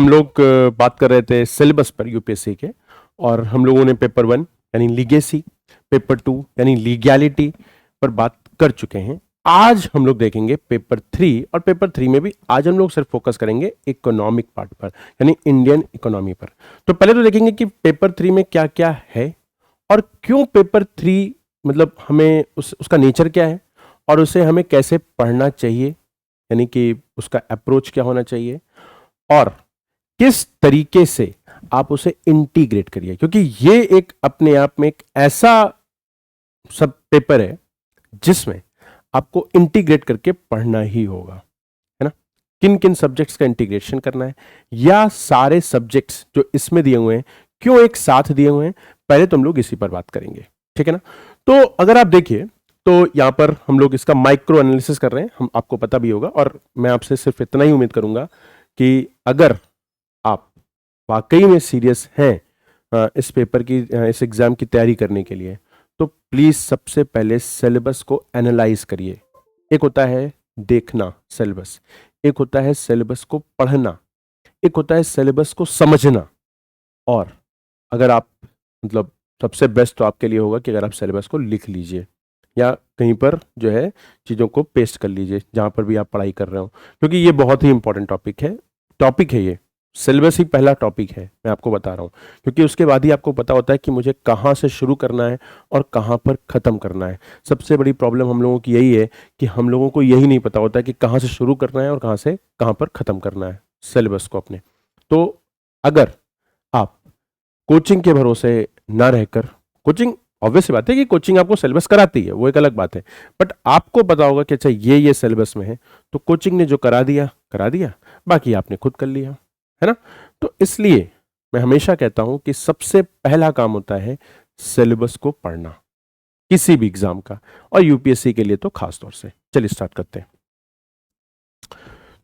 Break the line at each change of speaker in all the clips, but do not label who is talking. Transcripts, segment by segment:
हम लोग बात कर रहे थे सिलेबस पर यूपीएससी के, और हम लोगों ने पेपर 1 यानी लीगेसी, पेपर 2 यानी लीगैलिटी पर बात कर चुके हैं। आज हम लोग देखेंगे पेपर 3, और पेपर 3 में भी आज हम लोग सिर्फ फोकस करेंगे इकोनॉमिक पार्ट पर, यानी इंडियन इकोनॉमी पर। तो पहले तो देखेंगे कि पेपर 3 में क्या क्या है और क्यों पेपर 3, मतलब हमें उसका नेचर क्या है और उसे हमें कैसे पढ़ना चाहिए, यानी कि उसका अप्रोच क्या होना चाहिए और किस तरीके से आप उसे इंटीग्रेट करिए, क्योंकि ये एक अपने आप में एक ऐसा सब पेपर है जिसमें आपको इंटीग्रेट करके पढ़ना ही होगा, है ना। किन किन सब्जेक्ट्स का इंटीग्रेशन करना है या सारे सब्जेक्ट्स जो इसमें दिए हुए हैं क्यों एक साथ दिए हुए हैं, पहले तो हम लोग इसी पर बात करेंगे, ठीक है ना। तो अगर आप देखिए तो यहां पर हम लोग इसका माइक्रो एनालिसिस कर रहे हैं, हम आपको पता भी होगा, और मैं आपसे सिर्फ इतना ही उम्मीद करूंगा कि अगर आप वाकई में सीरियस हैं इस पेपर की, इस एग्जाम की तैयारी करने के लिए, तो प्लीज सबसे पहले सिलेबस को एनालाइज करिए। एक होता है देखना सिलेबस, एक होता है सिलेबस को पढ़ना, एक होता है सिलेबस को समझना, और अगर आप, मतलब सबसे बेस्ट तो आपके लिए होगा कि अगर आप सिलेबस को लिख लीजिए या कहीं पर जो है चीज़ों को पेस्ट कर लीजिए जहाँ पर भी आप पढ़ाई कर रहे हो, क्योंकि ये बहुत ही इंपॉर्टेंट टॉपिक है ये। सिलेबस ही पहला टॉपिक है, मैं आपको बता रहा हूँ, क्योंकि उसके बाद ही आपको पता होता है कि मुझे कहाँ से शुरू करना है और कहाँ पर ख़त्म करना है। सबसे बड़ी प्रॉब्लम हम लोगों की यही है कि हम लोगों को यही नहीं पता होता कि कहाँ से शुरू करना है और कहाँ से कहाँ पर ख़त्म करना है सिलेबस को अपने। तो अगर आप कोचिंग के भरोसे ना रहकर, कोचिंग ऑब्वियस सी बात है कि कोचिंग आपको सिलेबस कराती है, वो एक अलग बात है, बट आपको पता होगा कि अच्छा ये सिलेबस में है, तो कोचिंग ने जो करा दिया, बाकी आपने खुद कर लिया, है ना। तो इसलिए मैं हमेशा कहता हूं कि सबसे पहला काम होता है सिलेबस को पढ़ना किसी भी एग्जाम का, और यूपीएससी के लिए तो खास तौर से। चलिए स्टार्ट करते हैं।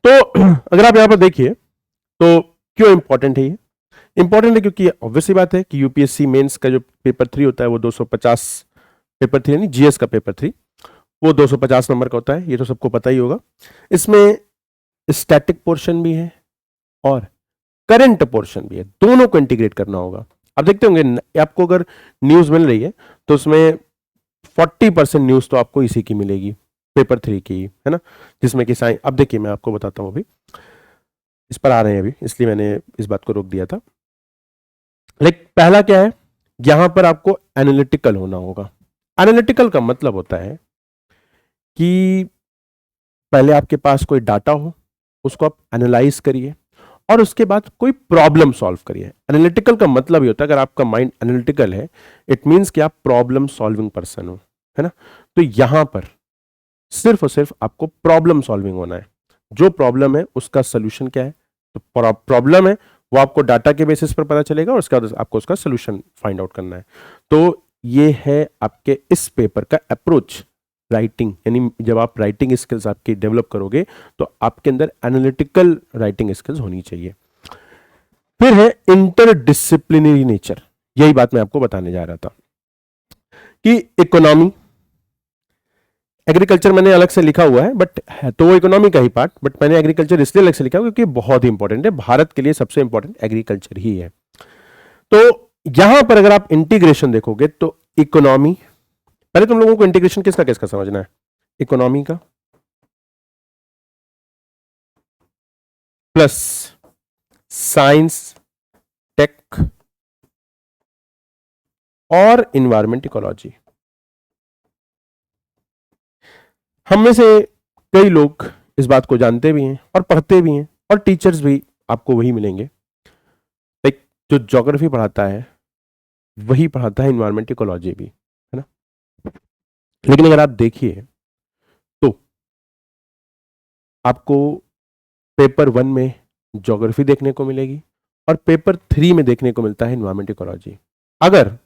तो अगर आप यहां पर देखिए तो क्यों इंपॉर्टेंट है ये? इंपॉर्टेंट है क्योंकि ऑब्वियसली बात है कि यूपीएससी मेंस का जो पेपर 3 होता है वो 250, पेपर 3 यानी जीएस का पेपर 3, वो 250 नंबर का होता है, ये तो सबको पता ही होगा। इसमें स्टैटिक पोर्शन भी है और करंट पोर्शन भी है, दोनों को इंटीग्रेट करना होगा। आप देखते होंगे आपको अगर न्यूज मिल रही है तो उसमें 40% न्यूज तो आपको इसी की मिलेगी, पेपर 3 की, है ना, जिसमें कि साइंस। अब देखिए मैं आपको बताता हूँ, अभी इस पर आ रहे हैं अभी, इसलिए मैंने इस बात को रोक दिया था। लाइक पहला क्या है, यहां पर आपको एनालिटिकल होना होगा। एनालिटिकल का मतलब होता है कि पहले आपके पास कोई डाटा हो, उसको आप एनालाइज करिए और उसके बाद कोई प्रॉब्लम सॉल्व करिए। एनालिटिकल का मतलब ये होता है, अगर आपका माइंड एनालिटिकल है, इट मींस कि आप प्रॉब्लम सॉल्विंग पर्सन हो, है ना। तो यहां पर सिर्फ और सिर्फ आपको प्रॉब्लम सॉल्विंग होना है। जो प्रॉब्लम है उसका सोल्यूशन क्या है, तो प्रॉब्लम है वो आपको डाटा के बेसिस पर पता चलेगा और उसके बाद आपको उसका सोल्यूशन फाइंड आउट करना है। तो ये है आपके इस पेपर का अप्रोच राइटिंग, यानी जब आप राइटिंग स्किल्स आपकी डेवलप करोगे तो आपके अंदर एनालिटिकल राइटिंग स्किल्स होनी चाहिए। फिर है इंटरडिसिप्लिनरी नेचर, यही बात मैं आपको बताने जा रहा था कि इकोनॉमी, एग्रीकल्चर मैंने अलग से लिखा हुआ है, बट है तो वो इकोनॉमी का ही पार्ट, बट मैंने एग्रीकल्चर इसलिए अलग से लिखा क्योंकि बहुत ही इंपॉर्टेंट है, भारत के लिए सबसे इंपॉर्टेंट एग्रीकल्चर ही है। तो यहां पर अगर आप इंटीग्रेशन देखोगे तो इकोनॉमी, पहले तुम लोगों को इंटीग्रेशन किसका किसका समझना है, इकोनॉमी का प्लस साइंस, टेक और इन्वायरमेंट इकोलॉजी। हम में से कई लोग इस बात को जानते भी हैं और पढ़ते भी हैं, और टीचर्स भी आपको वही मिलेंगे, लाइक जो ज्योग्राफी पढ़ाता है वही पढ़ाता है इन्वायरमेंट इकोलॉजी भी, है ना। लेकिन अगर आप देखिए तो आपको पेपर 1 में ज्योग्राफी देखने को मिलेगी और पेपर 3 में देखने को मिलता है इन्वायरमेंट इकोलॉजी। अगर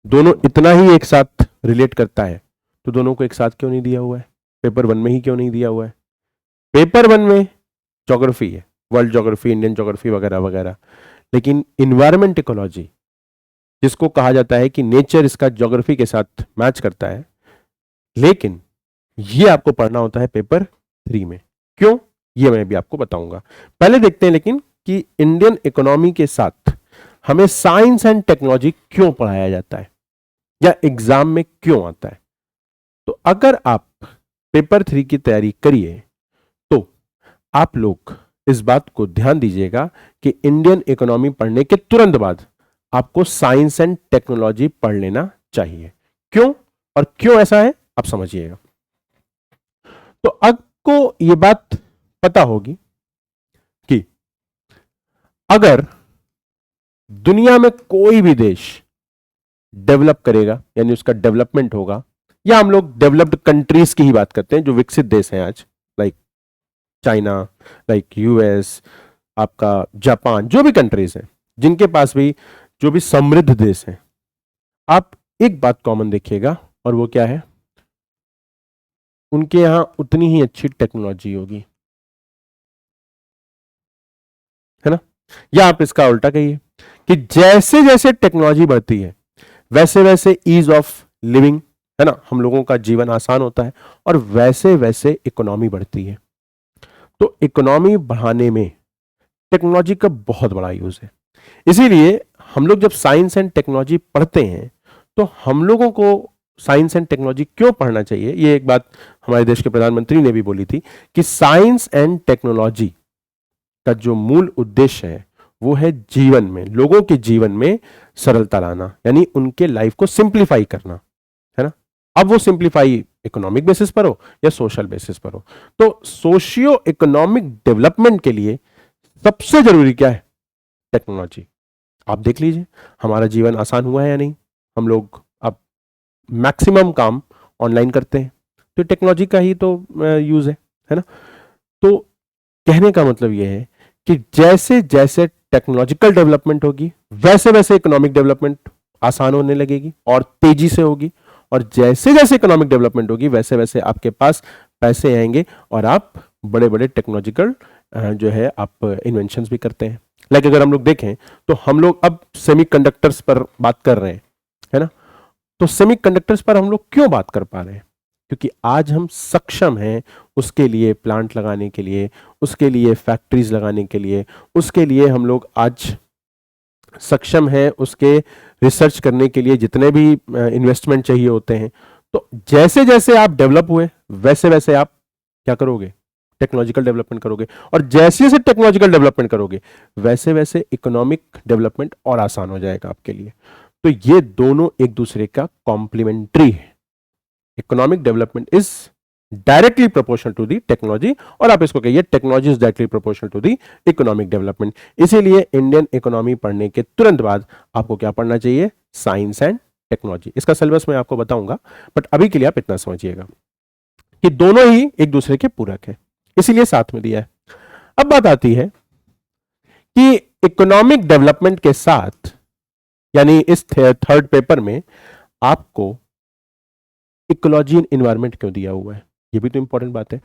दोनों इतना ही एक साथ रिलेट करता है तो दोनों को एक साथ क्यों नहीं दिया हुआ है, पेपर 1 में ही क्यों नहीं दिया हुआ है? पेपर 1 में ज्योग्राफी है, वर्ल्ड ज्योग्राफी, इंडियन ज्योग्राफी वगैरह वगैरह, लेकिन इन्वायरमेंट इकोलॉजी जिसको कहा जाता है कि नेचर इसका ज्योग्राफी के साथ मैच करता है, लेकिन ये आपको पढ़ना होता है पेपर 3 में। क्यों, ये मैं भी आपको बताऊंगा। पहले देखते हैं लेकिन कि इंडियन इकोनॉमी के साथ हमें साइंस एंड टेक्नोलॉजी क्यों पढ़ाया जाता है या एग्जाम में क्यों आता है। तो अगर आप पेपर 3 की तैयारी करिए तो आप लोग इस बात को ध्यान दीजिएगा कि इंडियन इकोनॉमी पढ़ने के तुरंत बाद आपको साइंस एंड टेक्नोलॉजी पढ़ लेना चाहिए। क्यों और क्यों ऐसा है आप समझिएगा। तो आपको यह बात पता होगी कि अगर दुनिया में कोई भी देश डेवलप करेगा यानी उसका डेवलपमेंट होगा, या हम लोग डेवलप्ड कंट्रीज की ही बात करते हैं जो विकसित देश हैं आज, लाइक चाइना, लाइक यूएस, आपका जापान, जो भी कंट्रीज हैं जिनके पास भी जो भी समृद्ध देश हैं, आप एक बात कॉमन देखिएगा और वो क्या है, उनके यहां उतनी ही अच्छी टेक्नोलॉजी होगी, है ना। या आप इसका उल्टा कहिए कि जैसे जैसे टेक्नोलॉजी बढ़ती है वैसे वैसे ईज ऑफ लिविंग, है ना, हम लोगों का जीवन आसान होता है और वैसे वैसे इकोनॉमी बढ़ती है। तो इकोनॉमी बढ़ाने में टेक्नोलॉजी का बहुत बड़ा यूज है। इसीलिए हम लोग जब साइंस एंड टेक्नोलॉजी पढ़ते हैं तो हम लोगों को साइंस एंड टेक्नोलॉजी क्यों पढ़ना चाहिए, ये एक बात हमारे देश के प्रधानमंत्री ने भी बोली थी कि साइंस एंड टेक्नोलॉजी का जो मूल उद्देश्य है वो है जीवन में, लोगों के जीवन में सरलता लाना, यानी उनके लाइफ को सिंप्लीफाई करना, है ना। अब वो सिंप्लीफाई इकोनॉमिक बेसिस पर हो या सोशल बेसिस पर हो। तो सोशियो इकोनॉमिक डेवलपमेंट के लिए सबसे जरूरी क्या है, टेक्नोलॉजी। आप देख लीजिए हमारा जीवन आसान हुआ है या नहीं। हम लोग अब मैक्सिमम काम ऑनलाइन करते हैं तो टेक्नोलॉजी का ही तो यूज है ना। तो कहने का मतलब यह है कि जैसे जैसे टेक्नोलॉजिकल डेवलपमेंट होगी वैसे वैसे इकोनॉमिक डेवलपमेंट आसान होने लगेगी और तेजी से होगी, और जैसे जैसे इकोनॉमिक डेवलपमेंट होगी वैसे वैसे आपके पास पैसे आएंगे और आप बड़े बड़े टेक्नोलॉजिकल जो है आप इन्वेंशंस भी करते हैं। लाइक अगर हम लोग देखें तो हम लोग अब सेमीकंडक्टर्स पर बात कर रहे हैं, है ना। तो सेमीकंडक्टर्स पर हम लोग क्यों बात कर पा रहे हैं, क्योंकि आज हम सक्षम हैं उसके लिए प्लांट लगाने के लिए, उसके लिए फैक्ट्रीज लगाने के लिए, उसके लिए हम लोग आज सक्षम है उसके रिसर्च करने के लिए जितने भी इन्वेस्टमेंट चाहिए होते हैं। तो जैसे जैसे आप डेवलप हुए वैसे वैसे आप क्या करोगे, टेक्नोलॉजिकल डेवलपमेंट करोगे, और जैसे जैसे टेक्नोलॉजिकल डेवलपमेंट करोगे वैसे वैसे इकोनॉमिक डेवलपमेंट और आसान हो जाएगा आपके लिए। तो ये दोनों एक दूसरे का कॉम्प्लीमेंट्री है। Economic development is directly proportional to the technology, और आप इसको कहिए technology is directly proportional to the economic development. इसीलिए इंडियन इकोनॉमी पढ़ने के तुरंत बाद आपको क्या पढ़ना चाहिए, साइंस एंड टेक्नोलॉजी। इसका सिलेबस मैं आपको बताऊंगा, बट अभी के लिए आप इतना समझिएगा कि दोनों ही एक दूसरे के पूरक है, इसीलिए साथ में दिया है। अब बात आती है कि इकोनॉमिक डेवलपमेंट के साथ, यानी इस थर्ड पेपर में आपको इकोलॉजी एंड एनवायरनमेंट क्यों दिया हुआ है, ये भी तो इंपॉर्टेंट बात है।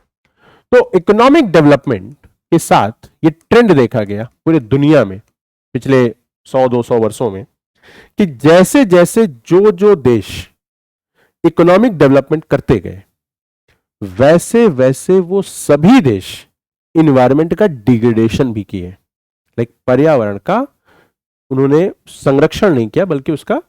तो इकोनॉमिक डेवलपमेंट के साथ ये ट्रेंड देखा गया पूरे दुनिया में पिछले 100-200 वर्षों में कि जैसे जैसे जो जो देश इकोनॉमिक डेवलपमेंट करते गए वैसे वैसे वो सभी देश इन्वायरमेंट का डिग्रेडेशन भी किए, लाइक पर्यावरण का उन्होंने संरक्षण नहीं किया बल्कि उसका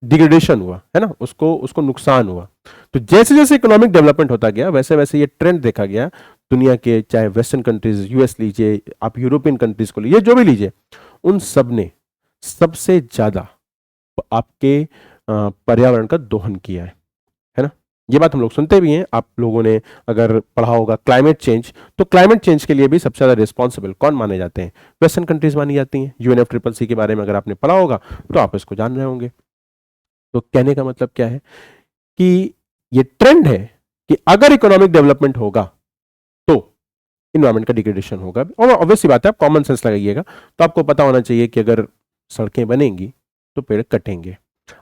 डिग्रेडेशन हुआ, है ना, उसको नुकसान हुआ। तो जैसे जैसे इकोनॉमिक डेवलपमेंट होता गया वैसे वैसे ये ट्रेंड देखा गया दुनिया के, चाहे वेस्टर्न कंट्रीज, यूएस लीजिए, आप यूरोपियन कंट्रीज को लीजिए, जो भी लीजिए, उन सब ने सबसे ज्यादा आपके पर्यावरण का दोहन किया है ना। ये बात हम लोग सुनते भी हैं, आप लोगों ने अगर पढ़ा होगा क्लाइमेट चेंज, तो क्लाइमेट चेंज के लिए भी सबसे ज्यादा रिस्पॉन्सिबल कौन माने जाते हैं, वेस्टर्न कंट्रीज मानी जाती हैं। UNFCCC के बारे में अगर आपने पढ़ा होगा तो आप इसको जान रहे होंगे। तो कहने का मतलब क्या है कि ये ट्रेंड है कि अगर इकोनॉमिक डेवलपमेंट होगा तो इन्वायरमेंट का डिग्रेडेशन होगा, और ऑब्वियस सी बात है, आप कॉमन सेंस लगाइएगा। तो आपको पता होना चाहिए कि अगर सड़कें बनेंगी तो पेड़ कटेंगे,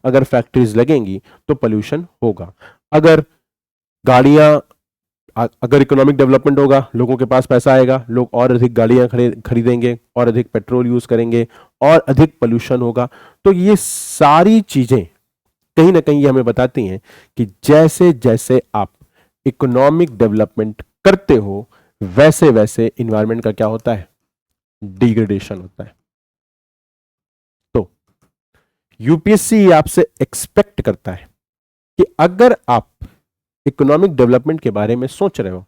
अगर फैक्ट्रीज लगेंगी तो पोल्यूशन होगा, अगर गाड़ियां, अगर इकोनॉमिक डेवलपमेंट होगा, लोगों के पास पैसा आएगा, लोग और अधिक गाड़ियां खरीदेंगे और अधिक पेट्रोल यूज करेंगे और अधिक पोल्यूशन होगा। तो ये सारी चीजें कहीं ना कहीं ये हमें बताती हैं कि जैसे जैसे आप इकोनॉमिक डेवलपमेंट करते हो वैसे वैसे इन्वायरमेंट का क्या होता है, डिग्रेडेशन होता है। तो यूपीएससी आपसे एक्सपेक्ट करता है कि अगर आप इकोनॉमिक डेवलपमेंट के बारे में सोच रहे हो,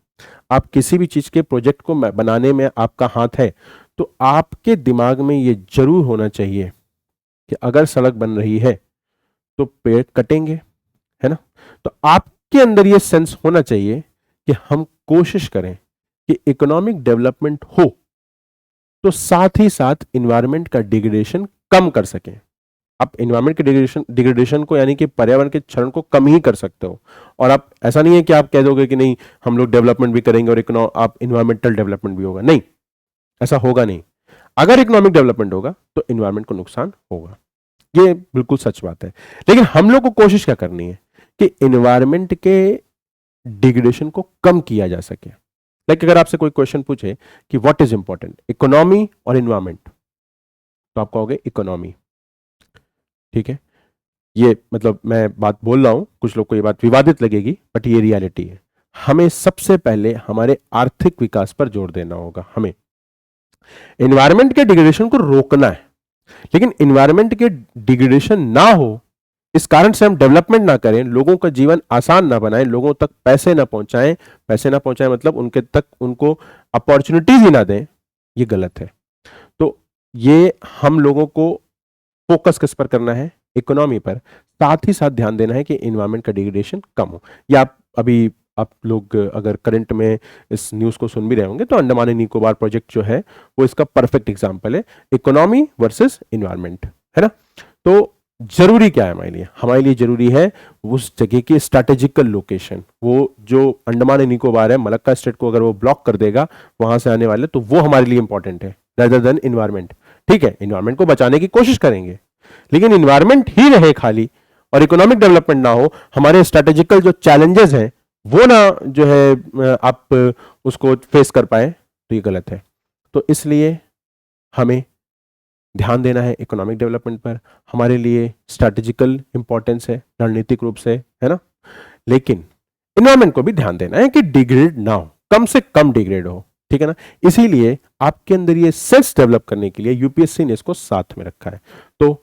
आप किसी भी चीज के प्रोजेक्ट को बनाने में आपका हाथ है, तो आपके दिमाग में ये जरूर होना चाहिए कि अगर सड़क बन रही है तो पेड़ कटेंगे, है ना। तो आपके अंदर ये सेंस होना चाहिए कि हम कोशिश करें कि इकोनॉमिक डेवलपमेंट हो तो साथ ही साथ इन्वायरमेंट का डिग्रेडेशन कम कर सकें। आप इन्वायरमेंट के डिग्रेडेशन को यानी कि पर्यावरण के क्षरण को कम ही कर सकते हो। और आप ऐसा नहीं है कि आप कह दोगे कि नहीं हम लोग डेवलपमेंट भी करेंगे और आप इन्वायरमेंटल डेवलपमेंट भी होगा, नहीं, ऐसा होगा नहीं। अगर इकोनॉमिक डेवलपमेंट होगा तो इन्वायरमेंट को नुकसान होगा, ये बिल्कुल सच बात है। लेकिन हम लोग को कोशिश क्या करनी है कि इन्वायरमेंट के डिग्रेडेशन को कम किया जा सके। लाइक अगर आपसे कोई क्वेश्चन पूछे कि व्हाट इज इंपॉर्टेंट, इकोनॉमी और इन्वायरमेंट, तो आप कहोगे इकोनॉमी, ठीक है। ये मतलब मैं बात बोल रहा हूं, कुछ लोग को ये बात विवादित लगेगी, बट ये रियलिटी है। हमें सबसे पहले हमारे आर्थिक विकास पर जोर देना होगा। हमें एनवायरमेंट के डिग्रेडेशन को रोकना है, लेकिन एनवायरमेंट के डिग्रेडेशन ना हो इस कारण से हम डेवलपमेंट ना करें, लोगों का जीवन आसान ना बनाएं, लोगों तक पैसे ना पहुंचाएं। पैसे ना पहुंचाएं मतलब उनके तक उनको अपॉर्चुनिटीज ही ना दें, ये गलत है। तो ये हम लोगों को फोकस किस पर करना है, इकोनॉमी पर, साथ ही साथ ध्यान देना है कि इन्वायरमेंट का डिग्रेडेशन कम हो। या आप लोग अगर करंट में इस न्यूज़ को सुन भी रहे होंगे तो अंडमान एंड निकोबार प्रोजेक्ट जो है वो इसका परफेक्ट एग्जांपल है, इकोनॉमी वर्सेस इन्वायरमेंट, है ना। तो जरूरी क्या है हमारे लिए जरूरी है उस जगह की स्ट्रैटेजिकल लोकेशन। वो जो अंडमान एंड निकोबार है, मलक्का स्टेट को अगर वो ब्लॉक कर देगा वहां से आने वाले, तो वो हमारे लिए इंपॉर्टेंट है रेदर देन इन्वायरमेंट। ठीक है, इन्वायरमेंट को बचाने की कोशिश करेंगे, लेकिन इन्वायरमेंट ही रहे खाली और इकोनॉमिक डेवलपमेंट ना हो, हमारे स्ट्रेटेजिकल जो चैलेंजेस हैं वो ना जो है आप उसको फेस कर पाए, तो ये गलत है। तो इसलिए हमें ध्यान देना है इकोनॉमिक डेवलपमेंट पर, हमारे लिए स्ट्रेटेजिकल इंपॉर्टेंस है रणनीतिक रूप से, है ना। लेकिन इन्वायरमेंट को भी ध्यान देना है कि डिग्रेड ना हो, कम से कम डिग्रेड हो, ठीक है ना। इसीलिए आपके अंदर ये सेंस डेवलप करने के लिए यूपीएससी ने इसको साथ में रखा है। तो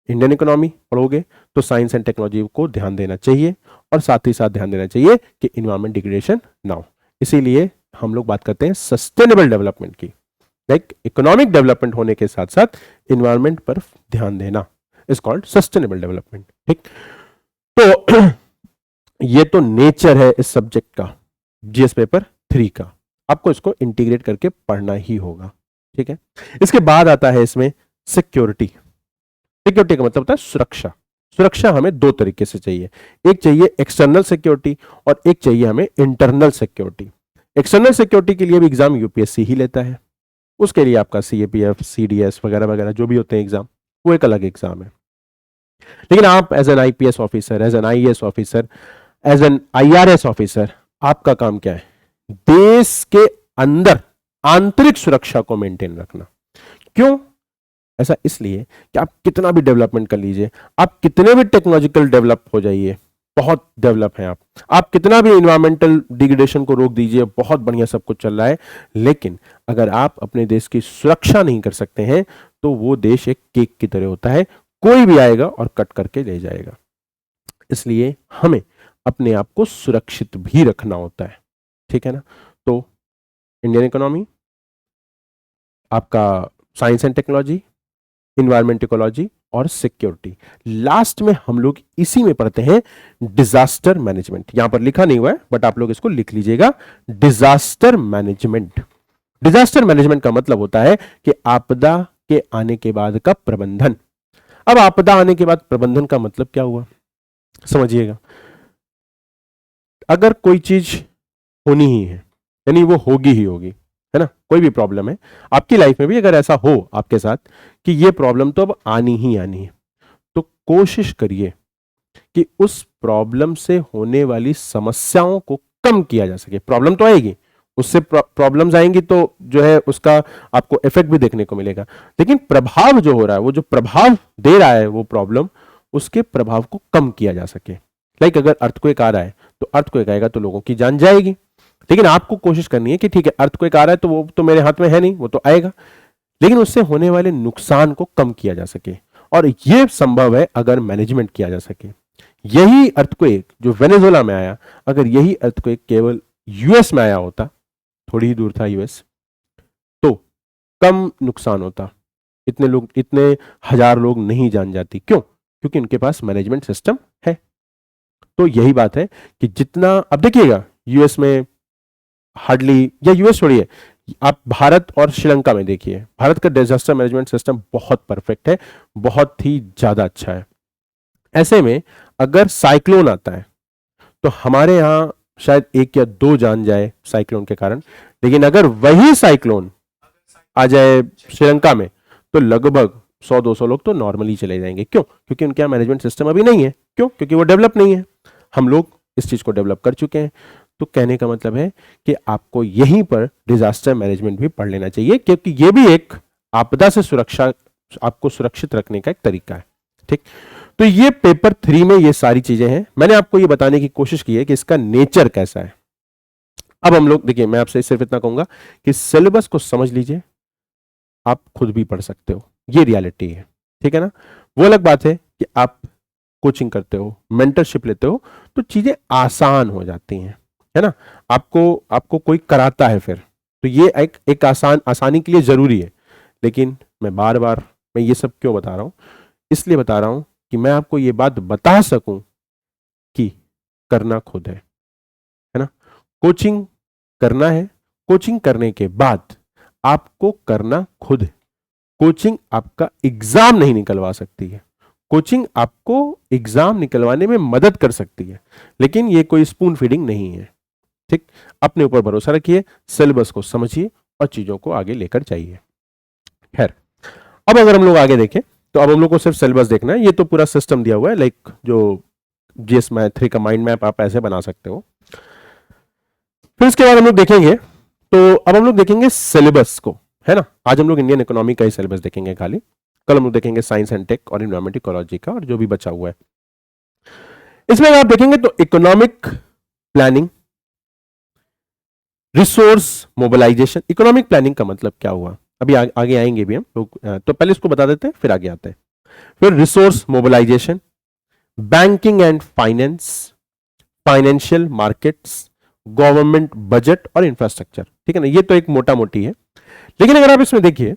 इंडियन इकोनॉमी पढ़ोगे तो साइंस एंड टेक्नोलॉजी को ध्यान देना चाहिए और साथ ही साथ ध्यान देना चाहिए कि इन्वायरमेंट डिग्रेडेशन ना हो। इसीलिए हम लोग बात करते हैं सस्टेनेबल डेवलपमेंट की। लाइक इकोनॉमिक डेवलपमेंट होने के साथ साथ इन्वायरमेंट पर ध्यान देना इज कॉल्ड सस्टेनेबल डेवलपमेंट, ठीक। तो ये तो नेचर है इस सब्जेक्ट का, जीएस पेपर 3 का। आपको इसको इंटीग्रेट करके पढ़ना ही होगा, ठीक है। इसके बाद आता है इसमें सिक्योरिटी। सिक्योरिटी का मतलब होता है सुरक्षा। सुरक्षा हमें दो तरीके से चाहिए, एक चाहिए एक्सटर्नल सिक्योरिटी और एक चाहिए हमें इंटरनल सिक्योरिटी। एक्सटर्नल सिक्योरिटी के लिए भी एग्जाम यूपीएससी ही लेता है, उसके लिए आपका सीएपीएफ, सीडीएस वगैरह वगैरह जो भी होते हैं एग्जाम, वो एक अलग एग्जाम है। लेकिन आप as an IPS officer, as an IAS officer, as an IRS officer, आपका काम क्या है, देश के अंदर आंतरिक सुरक्षा को मेंटेन रखना। क्यों ऐसा? इसलिए कि आप कितना भी डेवलपमेंट कर लीजिए, आप कितने भी टेक्नोलॉजिकल डेवलप हो जाइए, बहुत डेवलप हैं आप कितना भी इन्वायरमेंटल डिग्रेडेशन को रोक दीजिए, बहुत बढ़िया सब कुछ चल रहा है, लेकिन अगर आप अपने देश की सुरक्षा नहीं कर सकते हैं तो वो देश एक केक की तरह होता है, कोई भी आएगा और कट करके ले जाएगा। इसलिए हमें अपने आप को सुरक्षित भी रखना होता है, ठीक है ना। तो इंडियन इकोनॉमी, आपका science and technology, environment ecology और सिक्योरिटी। लास्ट में हम लोग इसी में पढ़ते हैं डिजास्टर मैनेजमेंट। यहां पर लिखा नहीं हुआ है बट आप लोग इसको लिख लीजिएगा, डिजास्टर मैनेजमेंट। डिजास्टर मैनेजमेंट का मतलब होता है कि आपदा के आने के बाद का प्रबंधन। अब आपदा आने के बाद प्रबंधन का मतलब क्या हुआ, समझिएगा। अगर कोई चीज होनी ही है यानी वो होगी ही होगी, है ना। कोई भी प्रॉब्लम है आपकी लाइफ में भी, अगर ऐसा हो आपके साथ कि ये प्रॉब्लम तो अब आनी ही आनी है, तो कोशिश करिए कि उस प्रॉब्लम से होने वाली समस्याओं को कम किया जा सके। प्रॉब्लम तो आएगी, उससे प्रॉब्लम्स आएंगी तो जो है उसका आपको इफेक्ट भी देखने को मिलेगा, लेकिन प्रभाव जो हो रहा है, वो जो प्रभाव दे रहा है वो प्रॉब्लम, उसके प्रभाव को कम किया जा सके। लाइक अगर अर्थक्वेक आ रहा है तो अर्थक्वेक आएगा तो लोगों की जान जाएगी, लेकिन आपको कोशिश करनी है कि ठीक है अर्थक्वेक आ रहा है तो वो तो मेरे हाथ में है नहीं, वो तो आएगा, लेकिन उससे होने वाले नुकसान को कम किया जा सके, और यह संभव है अगर मैनेजमेंट किया जा सके। यही अर्थक्वेक जो वेनेजुएला में आया, अगर यही अर्थक्वेक केवल यूएस में आया होता, थोड़ी ही दूर था यूएस, तो कम नुकसान होता, इतने हजार लोग नहीं जान जाती। क्यों? क्योंकि उनके पास मैनेजमेंट सिस्टम है। तो यही बात है कि जितना, अब देखिएगा यूएस में हार्डली, या यूएस छोड़िए, आप भारत और श्रीलंका में देखिए, भारत का डिजास्टर मैनेजमेंट सिस्टम बहुत परफेक्ट है, बहुत ही ज्यादा अच्छा है। ऐसे में अगर साइक्लोन आता है तो हमारे यहां शायद 1 या 2 जान जाए साइक्लोन के कारण, लेकिन अगर वही साइक्लोन आ जाए श्रीलंका में तो लगभग 100-200 लोग तो नॉर्मली चले जाएंगे। क्यों? क्योंकि उनके यहाँ मैनेजमेंट सिस्टम अभी नहीं है। क्यों? क्योंकि वो डेवलप नहीं है। हम लोग इस चीज को डेवलप कर चुके हैं। तो कहने का मतलब है कि आपको यहीं पर डिजास्टर मैनेजमेंट भी पढ़ लेना चाहिए, क्योंकि ये भी एक आपदा से सुरक्षा, आपको सुरक्षित रखने का एक तरीका है। ठीक, तो ये पेपर 3 में ये सारी चीजें हैं। मैंने आपको ये बताने की कोशिश की है कि इसका नेचर कैसा है। अब हम लोग देखिए, मैं आपसे सिर्फ इतना कहूंगा कि सिलेबस को समझ लीजिए, आप खुद भी पढ़ सकते हो, ये रियलिटी है। ठीक है ना? वो अलग बात है कि आप कोचिंग करते हो, मेंटरशिप लेते हो, तो चीजें आसान हो जाती हैं, है ना? आपको कोई कराता है फिर, तो ये एक आसानी के लिए जरूरी है। लेकिन मैं ये सब क्यों बता रहा हूं? इसलिए बता रहा हूं कि मैं आपको ये बात बता सकूं कि करना खुद है ना? कोचिंग करना है, कोचिंग करने के बाद आपको करना खुद है। कोचिंग आपका एग्जाम नहीं निकलवा सकती है, कोचिंग आपको एग्जाम निकलवाने में मदद कर सकती है, लेकिन ये कोई स्पून फीडिंग नहीं है। ठीक, अपने ऊपर भरोसा रखिए, सिलेबस को समझिए और चीजों को आगे लेकर जाइए। खैर, अब अगर हम लोग आगे देखें तो अब हम लोग को सिर्फ सिलेबस देखना है। ये तो पूरा सिस्टम दिया हुआ है, लाइक जो जीएस मैथ 3 का माइंड मैप आप ऐसे बना सकते हो। फिर इसके बाद हम लोग देखेंगे, तो अब हम लोग देखेंगे सिलेबस को, है ना? आज हम लोग इंडियन इकोनॉमी का ही सिलेबस देखेंगे खाली। कल हम लोग देखेंगे साइंस एंड टेक और इन्वायरमेंट इकोलॉजी का, और जो भी बचा हुआ है। इसमें अगर आप देखेंगे तो economic planning, resource mobilisation. Economic planning का मतलब क्या हुआ, अभी आगे आएंगे भी हम लोग, तो पहले इसको बता देते हैं फिर आगे आते हैं। फिर resource mobilisation, banking and finance, financial markets, government budget और इंफ्रास्ट्रक्चर। ठीक है ना? ये तो एक मोटा मोटी है, लेकिन अगर आप इसमें देखिए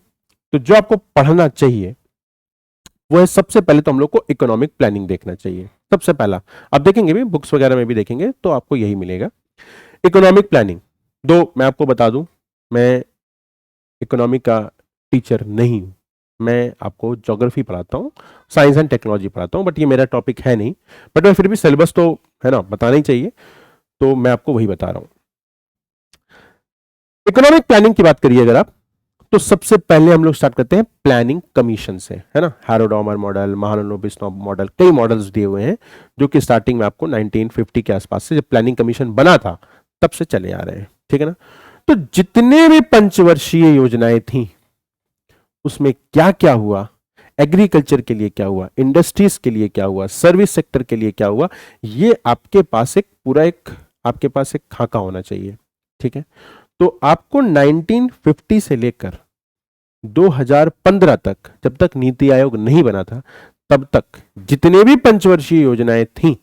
तो जो आपको पढ़ना चाहिए वो है, सबसे पहले तो हम लोग को इकोनॉमिक प्लानिंग देखना चाहिए सबसे पहला। आप देखेंगे भी, बुक्स वगैरह में भी देखेंगे तो आपको यही मिलेगा, इकोनॉमिक प्लानिंग। दो मैं आपको बता दूं, मैं इकोनॉमी का टीचर नहीं हूं, मैं आपको ज्योग्राफी पढ़ाता हूं, साइंस एंड टेक्नोलॉजी पढ़ाता हूं, बट ये मेरा टॉपिक है नहीं। बट मैं फिर भी सिलेबस तो है ना बताना ही चाहिए, तो मैं आपको वही बता रहा हूं। इकोनॉमिक प्लानिंग की बात करिए अगर आप, तो सबसे पहले हम लोग स्टार्ट करते हैं प्लानिंग कमीशन से, है ना? हैरोडामर मॉडल, महालनोबिस मॉडल, कई मॉडल्स दिए हुए हैं जो कि स्टार्टिंग में आपको 1950 के आसपास से, जब प्लानिंग कमीशन बना था तब से चले आ रहे हैं। ठीक है ना? तो जितने भी पंचवर्षीय योजनाएं थी उसमें क्या क्या हुआ, एग्रीकल्चर के लिए क्या हुआ, इंडस्ट्रीज के लिए क्या हुआ, सर्विस सेक्टर के लिए क्या हुआ, ये आपके पास एक खाका होना चाहिए। ठीक है? तो आपको 1950 से लेकर 2015 तक, जब तक नीति आयोग नहीं बना था, तब तक जितने भी पंचवर्षीय योजनाएं थीं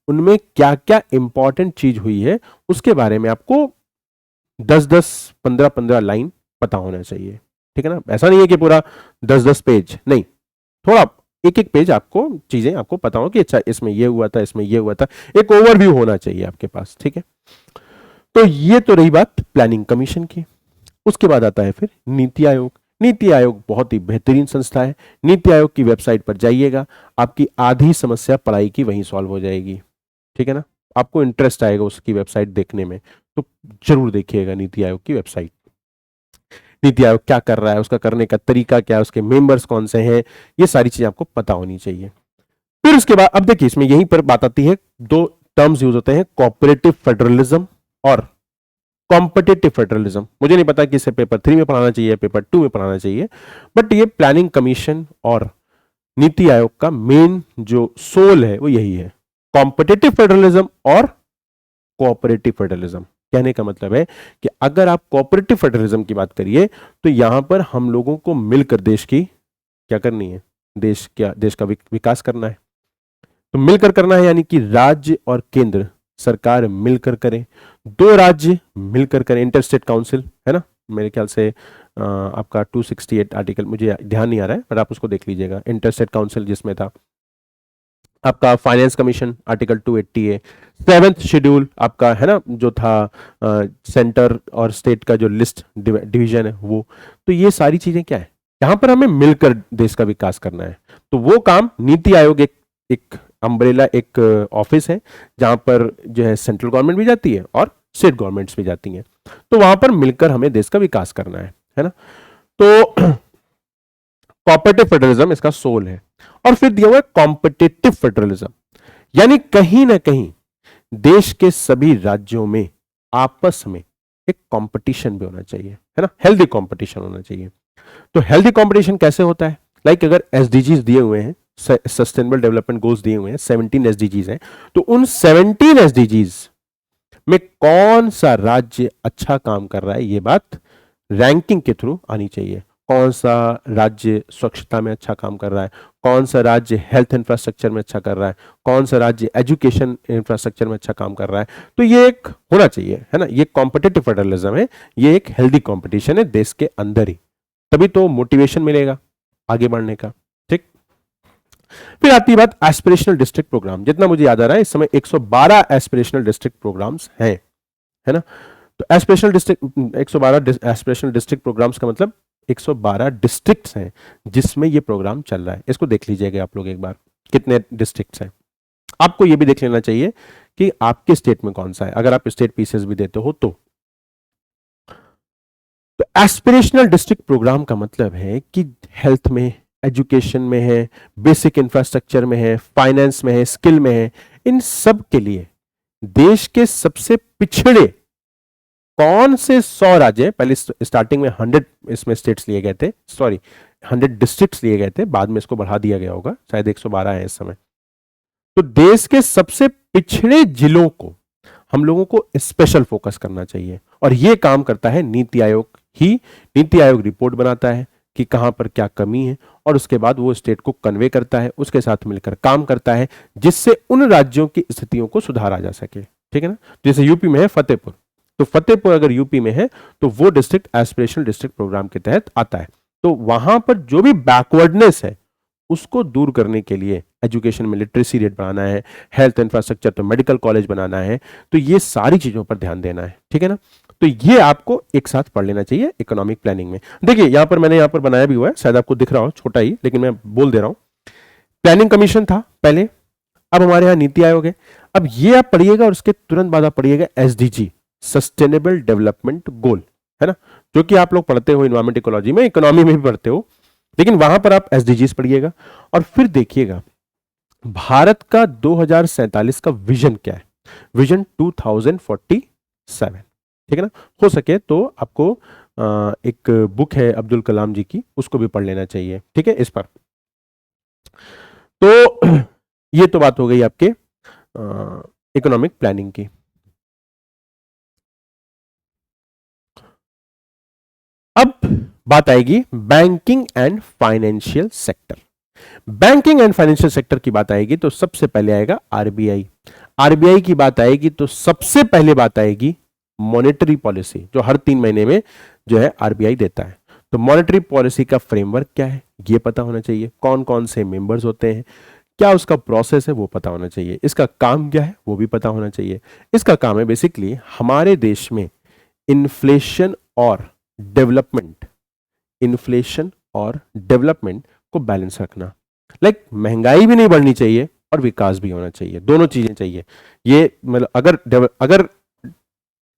उनमें क्या क्या इंपॉर्टेंट चीज हुई है उसके बारे में आपको 10-10, 15-15 लाइन पता होना चाहिए। ठीक है ना? ऐसा नहीं है कि पूरा 10-10 पेज, नहीं, थोड़ा एक एक पेज आपको चीजें आपको पता हो कि अच्छा इसमें ये हुआ था, इसमें ये हुआ था, एक ओवरव्यू होना चाहिए आपके पास। ठीक है? तो ये तो रही बात प्लानिंग कमीशन की। उसके बाद आता है फिर नीति आयोग। नीति आयोग बहुत ही बेहतरीन संस्था है। नीति आयोग की वेबसाइट पर जाइएगा, आपकी आधी समस्या पढ़ाई की वहीं सॉल्व हो जाएगी। ठीक है ना? आपको इंटरेस्ट आएगा उसकी वेबसाइट देखने में, तो जरूर देखिएगा नीति आयोग की वेबसाइट। नीति आयोग क्या कर रहा है, उसका करने का तरीका क्या है, उसके मेंबर्स कौन से हैं, ये सारी चीजें आपको पता होनी चाहिए। फिर उसके बाद अब देखिए, इसमें यहीं पर बात आती है, दो टर्म्स यूज होते हैं, कोऑपरेटिव फेडरलिज्म और कॉम्पिटिटिव फेडरलिज्म। मुझे नहीं पता कि इसे पेपर 3 में पढ़ाना चाहिए, पेपर 2 में पढ़ाना चाहिए, बट ये प्लानिंग कमीशन और नीति आयोग का मेन जो सोल है वो यही है, कॉम्पिटिटिव फेडरलिज्म और कोऑपरेटिव फेडरलिज्म। कहने का मतलब है कि अगर आप कोऑपरेटिव फेडरलिज्म की बात करिए तो यहां पर हम लोगों को मिलकर देश की क्या करनी है, देश का विकास करना है। तो मिलकर करना है यानी कि राज्य और केंद्र सरकार मिलकर करें, दो राज्य मिलकर करें, इंटरस्टेट काउंसिल है ना, मेरे ख्याल से आपका 268 आर्टिकल, मुझे ध्यान नहीं आ रहा है पर आप उसको देख लीजिएगा, इंटरस्टेट काउंसिल जिसमें था आपका फाइनेंस कमीशन आर्टिकल 280 है, 7th शेड्यूल आपका है ना जो था सेंटर और स्टेट का जो लिस्ट डिवीजन है वो। तो ये सारी चीजें क्या है, यहां पर हमें मिलकर देश का विकास करना है। तो वो काम नीति आयोग एक अम्ब्रेला एक ऑफिस है जहां पर जो है सेंट्रल गवर्नमेंट भी जाती है और स्टेट गवर्नमेंट्स भी जाती हैं। तो वहां पर मिलकर हमें देश का विकास करना है ना। तो कोऑपरेटिव फेडरलिज्म इसका सोल है। और फिर दिया हुआ है कॉम्पिटिटिव फेडरलिज्म, यानी कहीं ना कहीं देश के सभी राज्यों में आपस में एक कंपटीशन भी होना चाहिए, है ना, हेल्दी कंपटीशन होना चाहिए। तो हेल्दी कंपटीशन कैसे होता है, लाइक अगर एसडीजीज दिए हुए हैं, सस्टेनेबल डेवलपमेंट गोल्स दिए हुए हैं, 17 एसडीजीज हैं, तो उन 17 एसडीजीज में कौन सा राज्य अच्छा काम कर रहा है, ये बात रैंकिंग के थ्रू आनी चाहिए। कौन सा राज्य स्वच्छता में अच्छा काम कर रहा है, कौन सा राज्य हेल्थ इंफ्रास्ट्रक्चर में अच्छा कर रहा है, कौन सा राज्य एजुकेशन इंफ्रास्ट्रक्चर में अच्छा काम कर रहा है। तो ये एक होना चाहिए, है ना, ये कॉम्पिटिटिव फेडरलिज्म है, ये एक हेल्दी कॉम्पिटिशन है देश के अंदर ही, तभी तो मोटिवेशन मिलेगा आगे बढ़ने का। ठीक, फिर आती है बात एस्पिरेशनल डिस्ट्रिक्ट प्रोग्राम। जितना मुझे याद आ रहा है इस समय 112 एस्पिरेशनल डिस्ट्रिक्ट प्रोग्राम्स हैं, है ना। तो aspirational district 112 aspirational district programmes का मतलब 112 डिस्ट्रिक्ट्स हैं जिसमें ये प्रोग्राम चल रहा है। इसको देख लीजिएगा आप लोग एक बार, कितने डिस्ट्रिक्ट्स हैं। आपको ये भी देख लेना चाहिए कि आपके स्टेट में कौन सा है, अगर आप स्टेट पीसेस भी देते हो तो एस्पिरेशनल डिस्ट्रिक्ट प्रोग्राम का मतलब है कि हेल्थ में, एजुकेशन में है, बेसिक इंफ्रास्ट्रक्चर में है, फाइनेंस में है, स्किल में है, इन सब के लिए देश के सबसे पिछड़े कौन से 100 राज्य, पहले स्टार्टिंग में 100 इसमें स्टेट्स लिए गए थे, सॉरी 100 डिस्ट्रिक्ट्स लिए गए थे, बाद में इसको बढ़ा दिया गया होगा, शायद 112 है इस समय। तो देश के सबसे पिछड़े जिलों को हम लोगों को स्पेशल फोकस करना चाहिए, और यह काम करता है नीति आयोग ही। नीति आयोग रिपोर्ट बनाता है कि कहां पर क्या कमी है, और उसके बाद वो स्टेट को कन्वे करता है, उसके साथ मिलकर काम करता है, जिससे उन राज्यों की स्थितियों को सुधारा जा सके। ठीक है ना, जैसे यूपी में है फतेहपुर, तो फतेहपुर अगर यूपी में है तो वो डिस्ट्रिक्ट एस्पिरेशनल डिस्ट्रिक्ट प्रोग्राम के तहत आता है। तो वहां पर जो भी बैकवर्डनेस है उसको दूर करने के लिए एजुकेशन में लिटरेसी रेट बढ़ाना है, हेल्थ इंफ्रास्ट्रक्चर तो मेडिकल कॉलेज बनाना है, तो ये सारी चीजों पर ध्यान देना है। ठीक है ना, तो ये आपको एक साथ पढ़ लेना चाहिए इकोनॉमिक प्लानिंग में। देखिए यहां पर मैंने यहां पर बनाया भी हुआ है, शायद आपको दिख रहा हो, छोटा ही, लेकिन मैं बोल दे रहा हूं। प्लानिंग कमीशन था पहले, अब हमारे यहां नीति आयोग है। अब ये आप पढ़िएगा और उसके तुरंत बाद आप पढ़िएगा एसडीजी, सस्टेनेबल डेवलपमेंट गोल, है ना, जो कि आप लोग पढ़ते हो इन्वायरमेंट इकोलॉजी में, इकोनॉमी में भी पढ़ते हो, लेकिन वहां पर आप एसडीजीज पढ़िएगा। और फिर देखिएगा भारत का 2047 का विजन क्या है, विजन 2047। ठीक है ना, हो सके तो आपको एक बुक है अब्दुल कलाम जी की, उसको भी पढ़ लेना चाहिए। ठीक है, इस पर तो ये तो बात हो गई आपके इकोनॉमिक प्लानिंग की। अब बात आएगी banking and financial sector. Banking and financial sector की बात आएगी तो सबसे पहले आएगा आरबीआई। आरबीआई की बात आएगी तो सबसे पहले बात आएगी मॉनेटरी पॉलिसी, जो हर 3 महीने में जो है आरबीआई देता है। तो मॉनेटरी पॉलिसी का फ्रेमवर्क क्या है ये पता होना चाहिए, कौन कौन से मेंबर्स होते हैं, क्या उसका प्रोसेस है वो पता होना चाहिए, इसका काम क्या है वो भी पता होना चाहिए। इसका काम है बेसिकली हमारे देश में इन्फ्लेशन और डेवलपमेंट, इन्फ्लेशन और डेवलपमेंट को बैलेंस रखना। लाइक महंगाई भी नहीं बढ़नी चाहिए और विकास भी होना चाहिए, दोनों चीजें चाहिए। ये मतलब अगर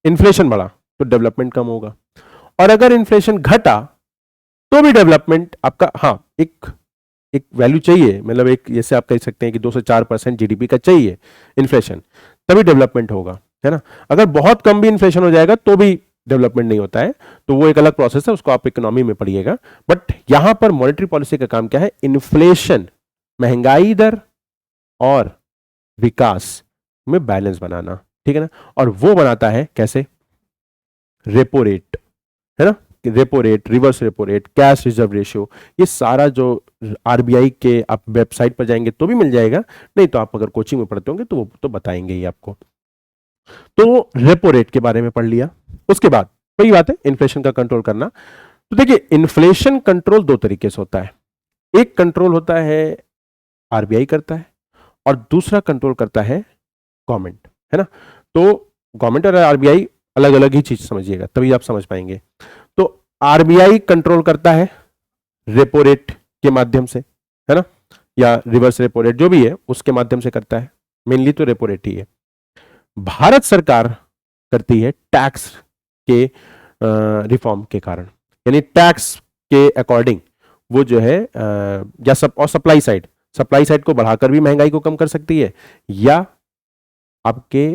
इन्फ्लेशन बढ़ा तो डेवलपमेंट कम होगा, और अगर इन्फ्लेशन घटा तो भी डेवलपमेंट आपका, हाँ, एक वैल्यू चाहिए, मतलब एक जैसे आप कह सकते हैं कि 2 से 4% जीडीपी का चाहिए इन्फ्लेशन, तभी डेवलपमेंट होगा, है ना। अगर बहुत कम भी इन्फ्लेशन हो जाएगा तो भी डेवलपमेंट नहीं होता है, तो वो एक अलग प्रोसेस है, उसको आप इकोनॉमी में पढ़िएगा। बट यहां पर मॉनेटरी पॉलिसी का काम क्या है, इन्फ्लेशन, महंगाई दर और विकास में बैलेंस बनाना। ठीक है ना, और वो बनाता है कैसे, रेपो रेट, है ना, repo rate, reverse repo rate, cash reserve ratio, ये सारा जो आरबीआई के आप वेबसाइट पर जाएंगे तो भी मिल जाएगा, नहीं तो आप अगर कोचिंग में पढ़ते होंगे तो वो तो बताएंगे ही आपको। तो रेपो रेट के बारे में पढ़ लिया। उसके बाद वही बात है, इन्फ्लेशन का कंट्रोल करना। तो देखिए, इन्फ्लेशन कंट्रोल दो तरीके से होता है। एक कंट्रोल होता है आरबीआई करता है, और दूसरा कंट्रोल करता है गवर्नमेंट, है ना। तो गवर्नमेंट और आरबीआई अलग अलग ही चीज समझिएगा, तभी आप समझ पाएंगे। तो आरबीआई कंट्रोल करता है रेपो रेट के माध्यम से, है ना, या रिवर्स रेपो रेट जो भी है उसके माध्यम से करता है, मेनली तो रेपो रेट ही है। भारत सरकार करती है टैक्स के रिफॉर्म के कारण, यानी टैक्स के अकॉर्डिंग वो जो है या और सप्लाई साइड को बढ़ाकर भी महंगाई को कम कर सकती है, या आपके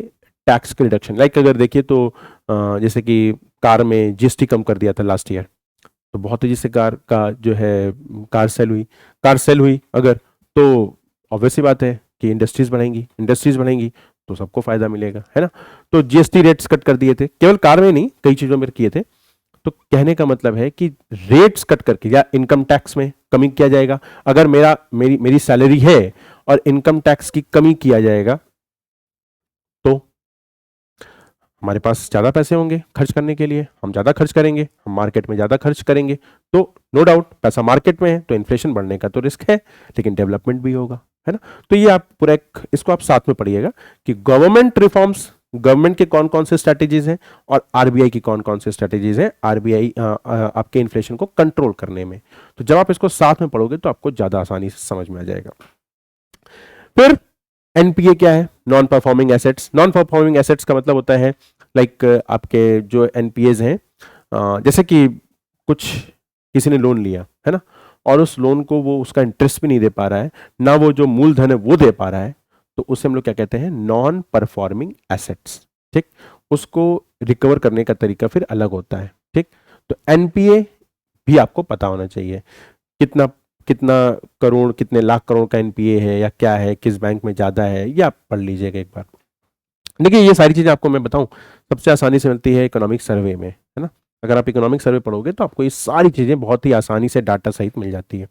टैक्स के रिडक्शन, लाइक अगर देखिए तो जैसे कि कार में जीएसटी कम कर दिया था लास्ट ईयर, तो बहुत तेजी से कार का जो है कार सेल हुई अगर, तो ऑब्वियस सी बात है कि इंडस्ट्रीज बढ़ेंगी तो सबको फायदा मिलेगा, है ना। तो जीएसटी रेट्स कट कर दिए थे, केवल कार में नहीं कई चीजों में किए थे। तो कहने का मतलब है कि रेट्स कट करके या इनकम टैक्स में कमी किया जाएगा। अगर मेरी सैलरी है और इनकम टैक्स की कमी किया जाएगा तो हमारे पास ज्यादा पैसे होंगे खर्च करने के लिए, हम ज्यादा खर्च करेंगे, हम मार्केट में ज्यादा खर्च करेंगे, तो नो डाउट पैसा मार्केट में है तो इन्फ्लेशन बढ़ने का तो रिस्क है, लेकिन डेवलपमेंट भी होगा, है ना। तो ये आप पूरा इसको आप साथ में पढ़िएगा कि गवर्नमेंट रिफॉर्म्स, गवर्नमेंट के कौन कौन से स्ट्रैटेजीज हैं और आरबीआई की कौन कौन से स्ट्रैटेजीज हैं आरबीआई आपके इन्फ्लेशन को कंट्रोल करने में। तो जब आप इसको साथ में पढ़ोगे तो आपको ज्यादा आसानी से समझ में आ जाएगा। फिर एनपीए क्या है? Non performing assets. Non performing assets का मतलब होता है लाइक आपके जो एनपीएज हैं, जैसे कि कुछ किसी ने लोन लिया है ना, और उस लोन को वो उसका इंटरेस्ट भी नहीं दे पा रहा है, ना वो जो मूलधन है वो दे पा रहा है, तो उसे हम लोग क्या कहते हैं? Non performing assets. ठीक, उसको रिकवर करने का तरीका फिर अलग होता है। ठीक, तो एनपीए भी आपको पता होना चाहिए, कितना कितना करोड़, कितने लाख करोड़ का एनपीए है या क्या है, किस बैंक में ज्यादा है, ये आप पढ़ लीजिएगा एक बार। देखिए, ये सारी चीजें आपको मैं बताऊं सबसे आसानी से मिलती है इकोनॉमिक सर्वे में, है ना। अगर आप इकोनॉमिक सर्वे पढ़ोगे तो आपको ये सारी चीजें बहुत ही आसानी से डाटा सहित मिल जाती है।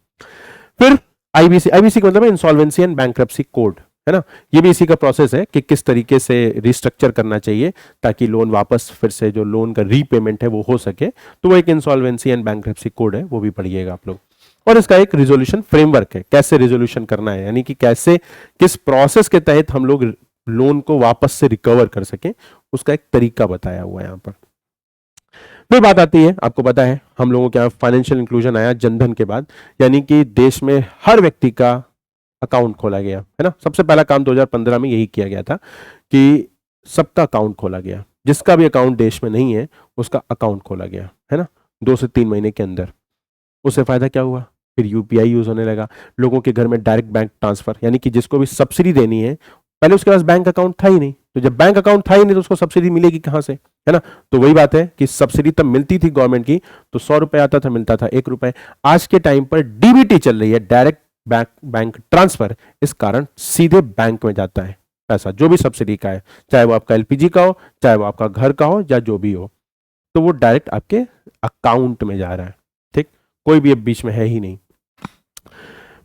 फिर आईबीसी का मतलब है इंसॉल्वेंसी एंड बैंक्रप्सी कोड, है ना। ये भी इसी का प्रोसेस है कि किस तरीके से रिस्ट्रक्चर करना चाहिए ताकि लोन वापस फिर से जो लोन का रीपेमेंट है वो हो सके, तो वो एक इंसॉल्वेंसी एंड बैंक्रप्सी कोड है, वो भी पढ़िएगा आप लोग। और इसका एक रिजोल्यूशन फ्रेमवर्क है, कैसे रिजोल्यूशन करना है, यानी कि कैसे किस प्रोसेस के तहत हम लोग लोन को वापस से रिकवर कर सके, उसका एक तरीका बताया हुआ है यहां पर। फिर बात आती है, आपको पता है हम लोगों के यहाँ फाइनेंशियल इंक्लूजन आया जनधन के बाद, यानी कि देश में हर व्यक्ति का अकाउंट खोला गया, है ना। सबसे पहला काम 2015 में यही किया गया था कि सबका अकाउंट खोला गया, जिसका भी अकाउंट देश में नहीं है उसका अकाउंट खोला गया, है ना, 2 से 3 महीने के अंदर। उससे फायदा क्या हुआ? फिर यूपीआई यूज होने लगा, लोगों के घर में डायरेक्ट बैंक ट्रांसफर, यानी कि जिसको भी सब्सिडी देनी है, पहले उसके पास बैंक अकाउंट था ही नहीं, तो जब बैंक अकाउंट था ही नहीं तो उसको सब्सिडी मिलेगी कहां से, है ना। तो वही बात है कि सब्सिडी तब मिलती थी गवर्नमेंट की, तो 100 रुपए आता था, मिलता था 1 रुपए। आज के टाइम पर डीबीटी चल रही है, डायरेक्ट बैंक ट्रांसफर, इस कारण सीधे बैंक में जाता है पैसा, जो भी सब्सिडी का है, चाहे वो आपका एलपीजी का हो, चाहे वो आपका घर का हो, या जो भी हो, तो वो डायरेक्ट आपके अकाउंट में जा रहा है। ठीक, कोई भी अब बीच में है ही नहीं।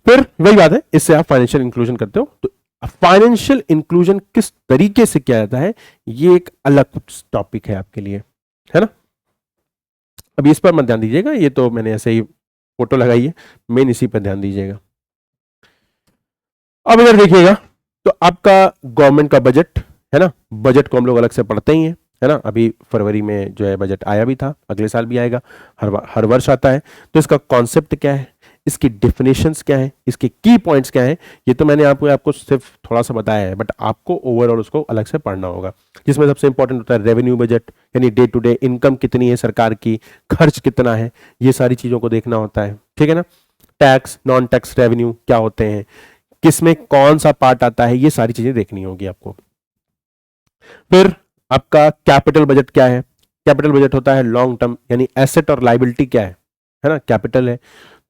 फिर वही बात है, इससे आप फाइनेंशियल इंक्लूजन करते हो। तो फाइनेंशियल इंक्लूजन किस तरीके से किया जाता है, ये एक अलग टॉपिक है आपके लिए, है ना। अभी इस पर मत ध्यान दीजिएगा, ये तो मैंने ऐसे ही फोटो लगाई है, मेन इसी पर ध्यान दीजिएगा। अब इधर देखिएगा, तो आपका गवर्नमेंट का बजट, है ना, बजट को हम लोग अलग से पढ़ते ही हैं, है ना। अभी फरवरी में जो है बजट आया भी था, अगले साल भी आएगा, हर वर्ष आता है। तो इसका कॉन्सेप्ट क्या है, इसकी डेफिनेशंस क्या है, इसके की पॉइंट्स क्या है, ये तो मैंने आपको सिर्फ थोड़ा सा बताया है, बट आपको ओवरऑल उसको अलग से पढ़ना होगा, जिसमें सबसे इंपॉर्टेंट होता है रेवेन्यू बजट, यानी डे टू डे इनकम कितनी है सरकार की, खर्च कितना है, ये सारी चीजों को देखना होता है, ठीक है ना। टैक्स, नॉन टैक्स रेवेन्यू क्या होते हैं, किसमें कौन सा पार्ट आता है, ये सारी चीजें देखनी होगी आपको। फिर आपका कैपिटल बजट क्या है? कैपिटल बजट होता है लॉन्ग टर्म, यानी एसेट और लाइबिलिटी क्या है ना, कैपिटल है,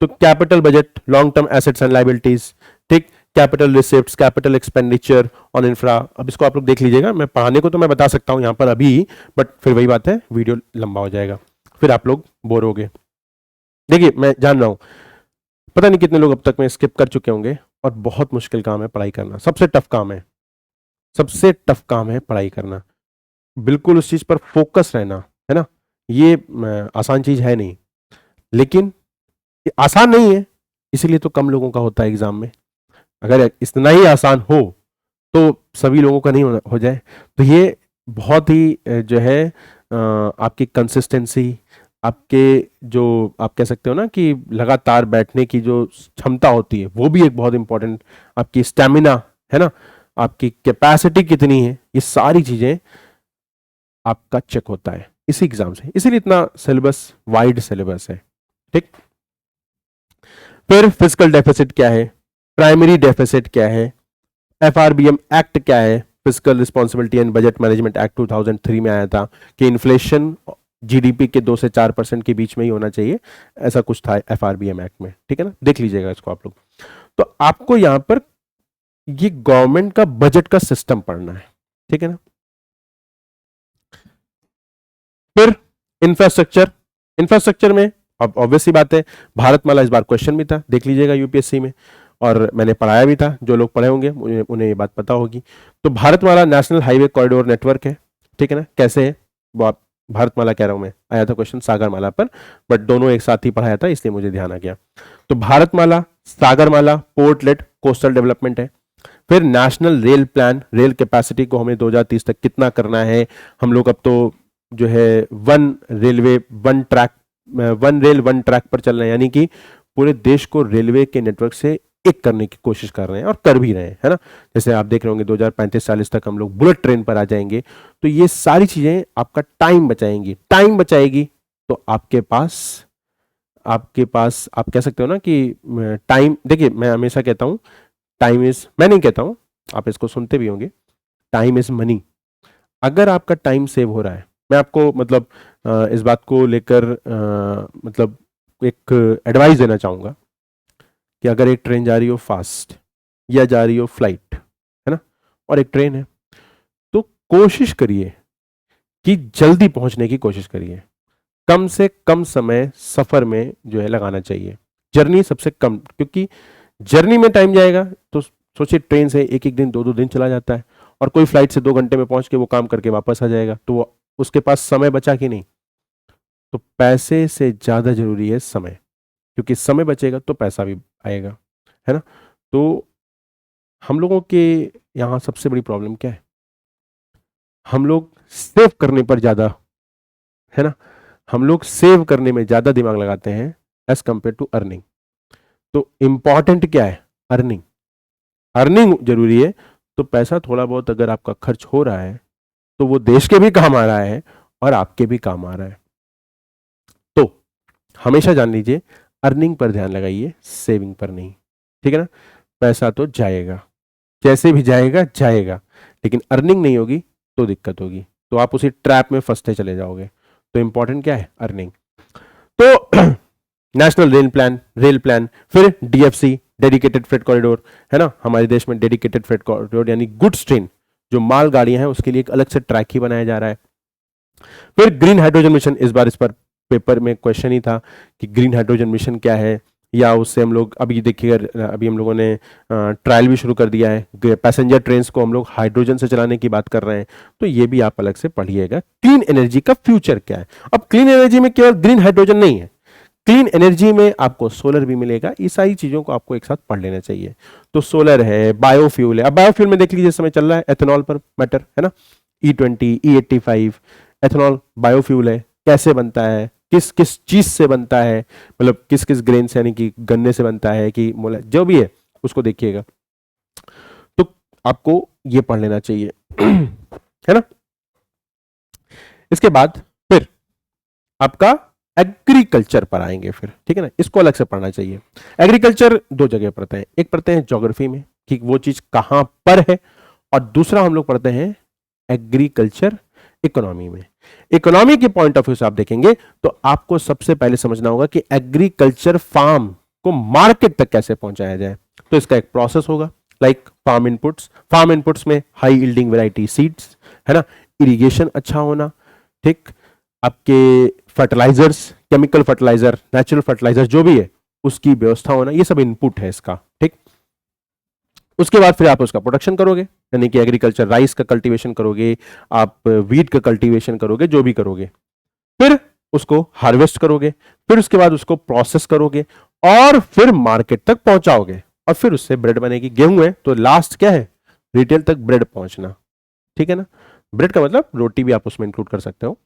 तो capital budget, long term assets and liabilities. ठीक, capital receipts, capital expenditure on infra. अब इसको आप लोग देख लीजिएगा, मैं पढ़ाने को तो मैं बता सकता हूं यहां पर अभी, बट फिर वही बात है, वीडियो लंबा हो जाएगा, फिर आप लोग बोर हो गए। देखिए मैं जान रहा हूं पता नहीं कितने लोग अब तक में स्किप कर चुके होंगे, और बहुत मुश्किल काम है पढ़ाई करना, सबसे टफ काम है, सबसे टफ काम है पढ़ाई करना। बिल्कुल उस चीज पर फोकस रहना, है ना, ये आसान चीज है नहीं, लेकिन ये आसान नहीं है, इसीलिए तो कम लोगों का होता है एग्जाम में। अगर इतना ही आसान हो तो सभी लोगों का नहीं हो जाए। तो ये बहुत ही जो है आपकी कंसिस्टेंसी, आपके जो आप कह सकते हो ना कि लगातार बैठने की जो क्षमता होती है, वो भी एक बहुत इंपॉर्टेंट, आपकी स्टेमिना, है ना, आपकी कैपेसिटी कितनी है, ये सारी चीजें आपका चेक होता है इसी एग्जाम से, इसीलिए इतना सिलेबस, वाइड सिलेबस है। ठीक, फिर फिजिकल डेफिसिट क्या है, प्राइमरी डेफिसिट क्या है, एफआरबीएम एक्ट क्या है, physical responsibility and budget management act 2003 में आया था कि इन्फ्लेशन जीडीपी के 2 से 4% के बीच में ही होना चाहिए, ऐसा कुछ था एफआरबीएम एक्ट में। ठीक है ना, देख लीजिएगा इसको आप लोग। तो आपको यहां पर ये गवर्नमेंट का बजट का सिस्टम पढ़ना है, ठीक है ना। फिर इंफ्रास्ट्रक्चर, इंफ्रास्ट्रक्चर में अब ऑब्वियसली बात है, भारतमाला इस बार क्वेश्चन भी था, देख लीजिएगा यूपीएससी में, और मैंने पढ़ाया भी था, जो लोग पढ़े होंगे उन्हें ये बात पता होगी। तो Bharatmala national highway corridor network है, ठीक है ना, कैसे है वो आप, भारतमाला कह रहा हूं मैं, आया था क्वेश्चन सागरमाला पर, बट दोनों एक साथ ही पढ़ाया था, इसलिए मुझे ध्यान आ गया। तो Bharatmala, Sagarmala, port-led, coastal development है। फिर national rail plan, rail capacity को हमें 2030 तक कितना करना है, हम लोग अब तो जो है one railway one track, one rail one track पर चल रहे हैं, यानी कि पूरे देश को रेलवे के नेटवर्क से एक करने की कोशिश कर रहे हैं, और कर भी रहे हैं, है ना। जैसे आप देख रहे होंगे 2035-40 तक हम लोग बुलेट ट्रेन पर आ जाएंगे। तो ये सारी चीजें आपका टाइम बचाएंगी, टाइम बचाएगी, तो आपके पास आप कह सकते हो ना कि टाइम, देखिए मैं हमेशा कहता हूं टाइम इज, मैं नहीं कहता हूं, आप इसको सुनते भी होंगे, टाइम इज मनी। अगर आपका टाइम सेव हो रहा है, मैं आपको मतलब इस बात को लेकर मतलब एक एडवाइस देना चाहूंगा कि अगर एक ट्रेन जा रही हो फास्ट, या जा रही हो फ्लाइट, है ना, और एक ट्रेन है, तो कोशिश करिए कि जल्दी पहुंचने की कोशिश करिए, कम से कम समय सफर में जो है लगाना चाहिए, जर्नी सबसे कम, क्योंकि जर्नी में टाइम जाएगा तो सोचिए ट्रेन से एक एक दिन, 2-2 दिन चला जाता है, और कोई फ्लाइट से 2 घंटे में पहुंच के वो काम करके वापस आ जाएगा, तो वो उसके पास समय बचा कि नहीं। तो पैसे से ज्यादा जरूरी है समय, क्योंकि समय बचेगा तो पैसा भी आएगा, है ना। तो हम लोगों के यहाँ सबसे बड़ी प्रॉब्लम क्या है, हम लोग सेव करने पर ज्यादा, है ना, हम लोग सेव करने में ज्यादा दिमाग लगाते हैं एज कंपेयर टू अर्निंग। तो इंपॉर्टेंट क्या है, अर्निंग, अर्निंग जरूरी है। तो पैसा थोड़ा बहुत अगर आपका खर्च हो रहा है, तो वो देश के भी काम आ रहा है और आपके भी काम आ रहा है। तो हमेशा जान लीजिए, अर्निंग पर ध्यान लगाइए, सेविंग पर नहीं, ठीक है ना। पैसा तो जाएगा, जैसे भी जाएगा जाएगा, लेकिन अर्निंग नहीं होगी तो दिक्कत होगी, तो आप उसी ट्रैप में फंसते चले जाओगे। तो इंपॉर्टेंट क्या है, अर्निंग। तो नेशनल रेल प्लान, फिर डीएफसी, डेडिकेटेड फ्रेट कॉरिडोर, है ना, हमारे देश में डेडिकेटेड फ्रेट कॉरिडोर यानी गुड्स ट्रेन, जो माल गाड़ियां हैं उसके लिए एक अलग से ट्रैक ही बनाया जा रहा है। फिर ग्रीन हाइड्रोजन मिशन, इस बार इस पर पेपर में क्वेश्चन ही था कि ग्रीन हाइड्रोजन मिशन क्या है, या उससे हम लोग अभी देखिएगा, अभी हम लोगों ने ट्रायल भी शुरू कर दिया है, पैसेंजर ट्रेन को हम लोग हाइड्रोजन से चलाने की बात कर रहे हैं, तो ये भी आप अलग से पढ़िएगा। क्लीन एनर्जी का फ्यूचर क्या है। अब क्लीन एनर्जी में केवल ग्रीन हाइड्रोजन नहीं है, क्लीन एनर्जी में आपको सोलर भी मिलेगा, ये सारी चीजों को आपको एक साथ पढ़ लेना चाहिए। तो सोलर है, बायोफ्यूल है, अब बायोफ्यूल में देख लीजिए समय चल रहा है एथेनॉल पर मैटर, है ना, E20, E85 एथेनॉल बायोफ्यूल है, कैसे बनता है, किस किस चीज से बनता है, मतलब किस किस ग्रेन से, यानी कि गन्ने से बनता है कि जो भी है उसको देखिएगा, तो आपको ये पढ़ लेना चाहिए, है ना। इसके बाद फिर आपका एग्रीकल्चर पर आएंगे फिर, ठीक है ना, इसको अलग से पढ़ना चाहिए। एग्रीकल्चर 2 जगह पढ़ते हैं, एक पढ़ते हैं ज्योग्राफी में कि वो चीज कहां पर है, और दूसरा हम लोग पढ़ते हैं एग्रीकल्चर इकोनॉमी में। इकोनॉमी के पॉइंट ऑफ व्यू से आप देखेंगे तो आपको सबसे पहले समझना होगा कि एग्रीकल्चर फार्म को मार्केट तक कैसे पहुंचाया जाए। तो इसका एक प्रोसेस होगा, लाइक फार्म इनपुट्स में हाई यील्डिंग वैरायटी सीड्स, है ना, इरिगेशन अच्छा होना, ठीक, आपके fertilisers, chemical fertiliser, natural fertiliser जो भी है उसकी व्यवस्था होना, ये सब इनपुट है इसका, ठीक। उसके बाद फिर आप उसका प्रोडक्शन करोगे, यानी कि एग्रीकल्चर, राइस का कल्टीवेशन करोगे, आप वीट का कल्टीवेशन करोगे, जो भी करोगे, फिर उसको हार्वेस्ट करोगे, फिर उसके बाद उसको प्रोसेस करोगे और फिर मार्केट तक पहुंचाओगे और फिर उससे ब्रेड बनेगी। गेहूं है तो लास्ट क्या है, रिटेल तक ब्रेड पहुंचना, ठीक है ना। ब्रेड का मतलब रोटी भी आप उसमें इंक्लूड कर सकते हो।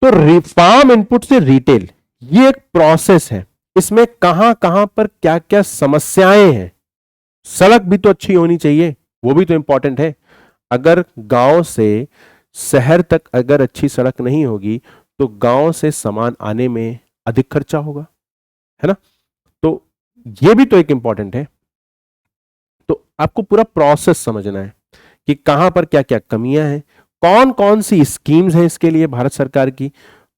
तो फार्म इनपुट से रिटेल, ये एक प्रोसेस है, इसमें कहां कहां पर क्या क्या समस्याएं हैं। सड़क भी तो अच्छी होनी चाहिए, वो भी तो इंपॉर्टेंट है। अगर गांव से शहर तक अगर अच्छी सड़क नहीं होगी तो गांव से सामान आने में अधिक खर्चा होगा, है ना। तो ये भी तो एक इंपॉर्टेंट है। तो आपको पूरा प्रोसेस समझना है कि कहां पर क्या क्या कमियां हैं, कौन कौन सी स्कीम्स हैं इसके लिए भारत सरकार की,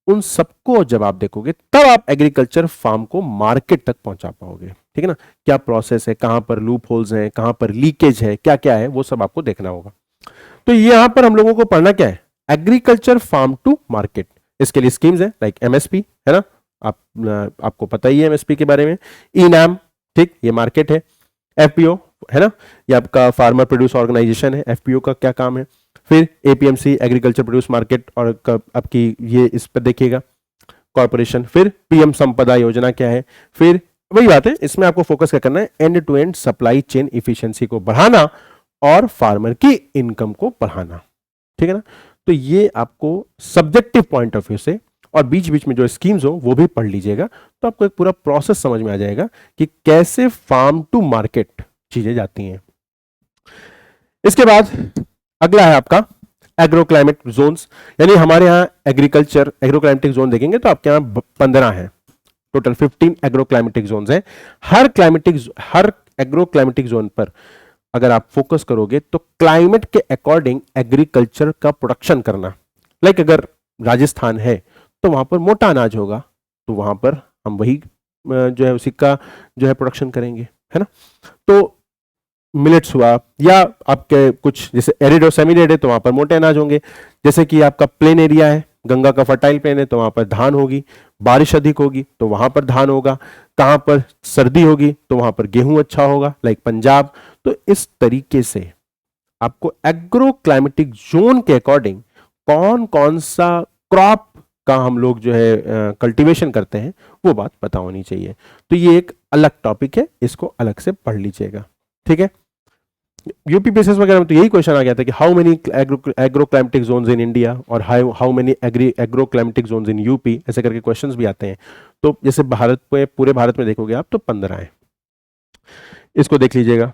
उन सबको जब आप देखोगे तब आप एग्रीकल्चर फार्म को मार्केट तक पहुंचा पाओगे, ठीक है ना। क्या प्रोसेस है, कहां पर लूप होल्स हैं, कहां पर लीकेज है, क्या क्या है, वो सब आपको देखना होगा। तो यहां पर हम लोगों को पढ़ना क्या है, एग्रीकल्चर फार्म टू मार्केट। इसके लिए स्कीम्स है लाइक एमएसपी, है ना, आपको पता ही है एमएसपी के बारे में। ई नैम, ठीक, ये मार्केट है। एफपीओ, है ना, ये आपका फार्मर प्रोड्यूस ऑर्गेनाइजेशन है। एफपीओ का क्या काम है। फिर एपीएमसी, एग्रीकल्चर प्रोड्यूस मार्केट, और आपकी ये इस पर देखिएगा कॉर्पोरेशन। फिर पीएम संपदा योजना क्या है। फिर वही बात है, इसमें आपको फोकस क्या करना है, end to end supply chain efficiency को बढ़ाना और फार्मर की इनकम को बढ़ाना, ठीक है ना। तो ये आपको सब्जेक्टिव पॉइंट ऑफ व्यू से और बीच बीच में जो स्कीम्स हो वो भी पढ़ लीजिएगा, तो आपको एक पूरा प्रोसेस समझ में आ जाएगा कि कैसे फार्म टू मार्केट चीजें जाती हैं। इसके बाद अगला है आपका एग्रो क्लाइमेट जोन्स, यानी हमारे यहाँ एग्रीकल्चर एग्रो क्लाइमेटिक जोन देखेंगे तो आपके यहाँ 15 है, टोटल 15 एग्रो क्लाइमेटिक जोन है। हर एग्रो क्लाइमेटिक जोन पर अगर आप फोकस करोगे तो क्लाइमेट के अकॉर्डिंग एग्रीकल्चर का प्रोडक्शन करना। लाइक अगर राजस्थान है तो वहां पर मोटा अनाज होगा, तो वहां पर हम वही जो है उसी का जो है प्रोडक्शन करेंगे, है ना। तो मिलेट्स हुआ, या आपके कुछ जैसे एरिड और सेमी एरिड है तो वहां पर मोटे अनाज होंगे। जैसे कि आपका प्लेन एरिया है, गंगा का फर्टाइल प्लेन है तो वहां पर धान होगी, बारिश अधिक होगी तो वहां पर धान होगा, कहां पर सर्दी होगी तो वहां पर गेहूं अच्छा होगा, लाइक पंजाब। तो इस तरीके से आपको एग्रो क्लाइमेटिक जोन के अकॉर्डिंग कौन कौन सा क्रॉप का हम लोग जो है कल्टीवेशन करते हैं वो बात पता होनी चाहिए। तो ये एक अलग टॉपिक है, इसको अलग से पढ़ लीजिएगा, ठीक है। यूपीपीएसएस वगैरह में तो यही क्वेश्चन आ गया था कि how many agro climatic zones in India और how many agro climatic zones in UP, ऐसे करके क्वेश्चंस भी आते हैं। तो जैसे भारत में, पूरे भारत में देखोगे आप तो 15 है, इसको देख लीजिएगा।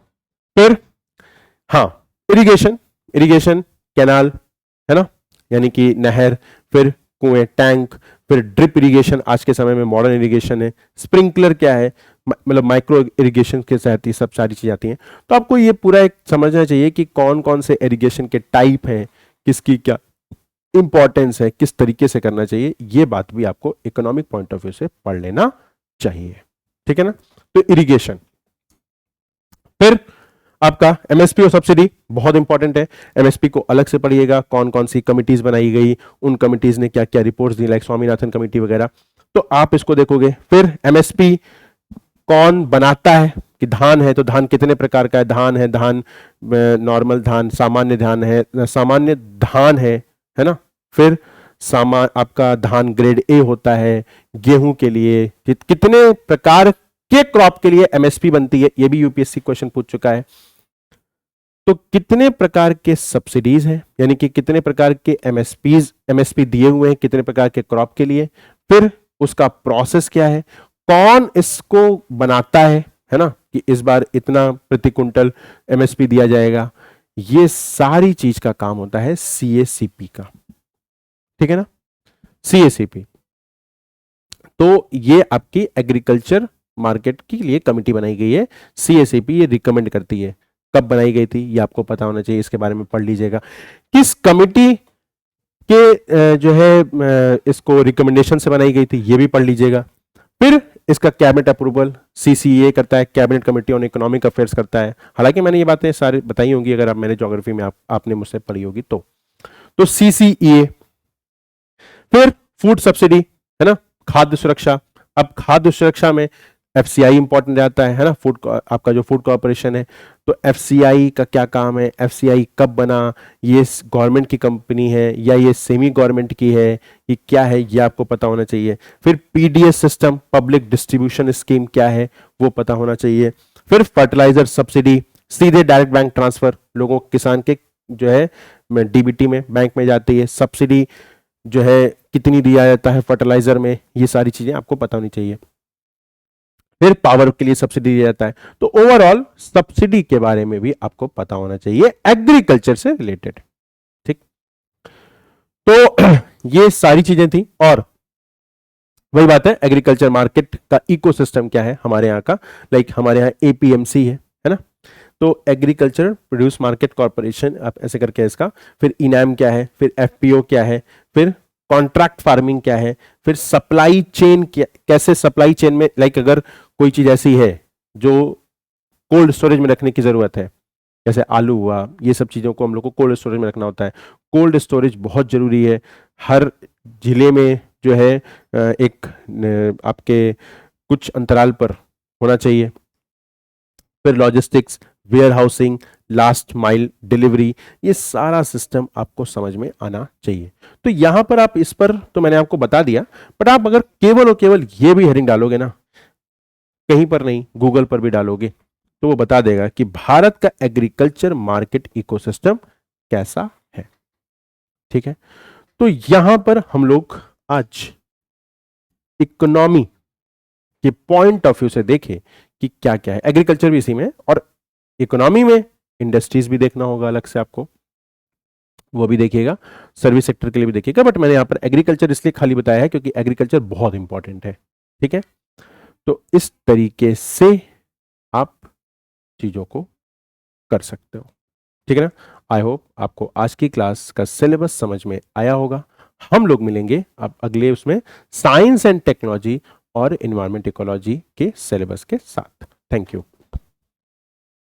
फिर हाँ, इरिगेशन कैनाल, है ना, यानी कि नहर, फिर कुएं, टैंक, फिर ड्रिप इरिगेशन, आज के समय में मॉडर्न इरिगेशन है। स्प्रिंकलर क्या है, मतलब माइक्रो इरिगेशन के साथ ये सब सारी चीजें आती हैं। तो आपको ये पूरा एक समझना चाहिए कि कौन कौन से इरिगेशन के टाइप हैं, किसकी क्या इंपॉर्टेंस है, किस तरीके से करना चाहिए, ये बात भी आपको इकोनॉमिक पॉइंट ऑफ व्यू से पढ़ लेना चाहिए, ठीक है ना। तो इरिगेशन, फिर आपका एमएसपी और सब्सिडी बहुत इंपॉर्टेंट है। एमएसपी को अलग से पढ़िएगा, कौन कौन सी कमिटीज बनाई गई, उन कमिटीज ने क्या क्या रिपोर्ट्स दी, लाइक स्वामीनाथन कमेटी वगैरह, तो आप इसको देखोगे। फिर एमएसपी कौन बनाता है, कि धान है तो धान कितने प्रकार का है, धान नॉर्मल धान, सामान्य धान है, सामान्य धान है ना। फिर आपका धान ग्रेड ए होता है। गेहूं के लिए कितने प्रकार के क्रॉप के लिए एमएसपी बनती है, ये भी यूपीएससी क्वेश्चन पूछ चुका है। तो कितने प्रकार के सब्सिडीज हैं, यानी कि कितने प्रकार के एमएसपी दिए हुए हैं कितने प्रकार के क्रॉप के लिए। फिर उसका प्रोसेस क्या है, कौन इसको बनाता है ना, कि इस बार इतना प्रति कुंटल एमएसपी दिया जाएगा। ये सारी चीज का काम होता है सीएसीपी का, ठीक है ना, सीएसीपी। तो ये आपकी एग्रीकल्चर मार्केट के लिए कमेटी बनाई गई है, सीएसीपी ये रिकमेंड करती है। कब बनाई गई थी ये आपको पता होना चाहिए, इसके बारे में पढ़ लीजिएगा। किस कमेटी के जो है इसको रिकमेंडेशन से बनाई गई थी ये भी पढ़ लीजिएगा। फिर इसका कैबिनेट अप्रूवल CCEA करता है, cabinet committee on economic affairs करता है। हालांकि मैंने ये बातें सारी बताई होंगी अगर आप मैंने ज्योग्राफी में आपने मुझसे पढ़ी होगी तो CCEA। फिर फूड सब्सिडी, है ना, खाद्य सुरक्षा। अब खाद्य सुरक्षा में FCI इंपॉर्टेंट रहता है ना, आपका जो फूड कॉर्पोरेशन है। तो FCI का क्या काम है, FCI कब बना, ये गवर्नमेंट की कंपनी है या ये सेमी गवर्नमेंट की है, ये क्या है, ये आपको पता होना चाहिए। फिर PDS system, public distribution scheme क्या है, वो पता होना चाहिए। फिर फर्टिलाइजर सब्सिडी, सीधे डायरेक्ट बैंक ट्रांसफर, लोगों किसान के जो है DBT में बैंक में जाती है। सब्सिडी जो है कितनी दिया जाता है फर्टिलाइजर में, ये सारी चीजें आपको पता होनी चाहिए। फिर पावर के लिए सब्सिडी दिया जाता है। तो ओवरऑल सब्सिडी के बारे में भी आपको पता होना चाहिए, एग्रीकल्चर से रिलेटेड। ठीक, तो ये सारी चीजें थी। और वही बात है, एग्रीकल्चर मार्केट का इकोसिस्टम क्या है हमारे यहाँ का, लाइक हमारे यहाँ APMC है ना, तो एग्रीकल्चर प्रोड्यूस मार्केट कॉर्पोरेशन, आप ऐसे करके इसका। फिर इनाम क्या है, फिर FPO क्या है, फिर कॉन्ट्रैक्ट फार्मिंग क्या है, फिर सप्लाई चेन कैसे सप्लाई चेन में, लाइक अगर कोई चीज ऐसी है जो कोल्ड स्टोरेज में रखने की जरूरत है, जैसे आलू हुआ, ये सब चीजों को हम लोग को कोल्ड स्टोरेज में रखना होता है। कोल्ड स्टोरेज बहुत जरूरी है, हर जिले में जो है एक आपके कुछ अंतराल पर होना चाहिए। फिर logistics, warehousing, last mile delivery, ये सारा सिस्टम आपको समझ में आना चाहिए। तो यहां पर आप इस पर तो मैंने आपको बता दिया, बट आप अगर केवल और केवल ये भी हेडिंग डालोगे ना, कहीं पर नहीं गूगल पर भी डालोगे, तो वो बता देगा कि भारत का एग्रीकल्चर मार्केट इकोसिस्टम कैसा है। ठीक है, तो यहां पर हम लोग आज इकोनॉमी के पॉइंट ऑफ व्यू से देखें कि क्या क्या है। एग्रीकल्चर भी इसी में, और इकोनॉमी में इंडस्ट्रीज भी देखना होगा अलग से आपको, वो भी देखिएगा, सर्विस सेक्टर के लिए भी देखिएगा। बट मैंने यहां पर एग्रीकल्चर इसलिए खाली बताया है क्योंकि एग्रीकल्चर बहुत इंपॉर्टेंट है। ठीक है, तो इस तरीके से आप चीजों को कर सकते हो। ठीक है ना, आई होप आपको आज की क्लास का सिलेबस समझ में आया होगा। हम लोग मिलेंगे अब अगले उसमें साइंस एंड टेक्नोलॉजी और एनवायरमेंट इकोलॉजी के सिलेबस के साथ। Thank you.